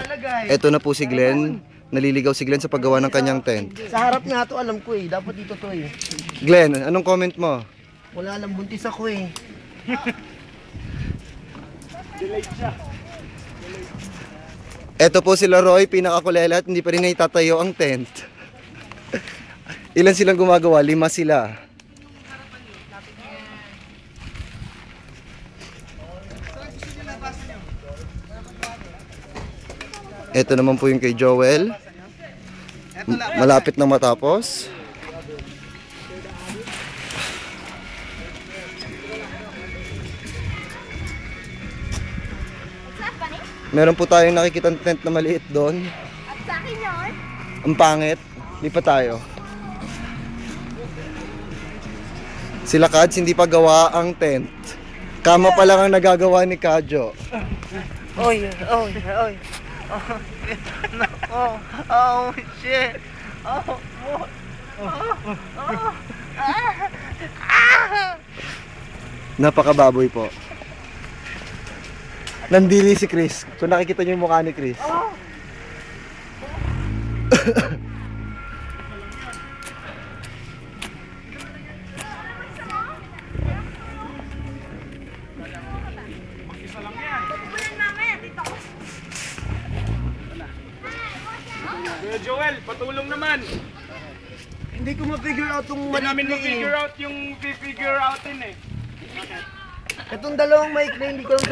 ilalagay. Eto na po si Glenn. Naliligaw si Glenn sa paggawa ng kanyang tent. Sa harap nga to, alam ko eh. Dapat dito to eh. Glenn, anong comment mo? Wala lang, buntis ako eh. Delayed siya. Eto po sila Roy, pinakakulela at hindi pa rin naitatayo ang tent. Ilan silang gumagawa? 5 sila. Eto naman po yung kay Joel. Malapit na matapos. Meron po tayong nakikitang tent na maliit doon. At sa akin yun? Ang pangit. Lipat tayo. Sila Kads, hindi pa gawa ang tent. Kama pa lang ang nagagawa ni Kadjo. Oy, oy, oy. Oh, oh, shit. Oh, Napakababoy po. Nandili si Chris. Kung nakikita niyo yung mukha ni Chris. Kuya Joel, patulong naman. hindi ko ma-figure out yung Hindi namin maikli ma-figure out yung figure outin eh. Itong dalawang maikli, hindi ko lang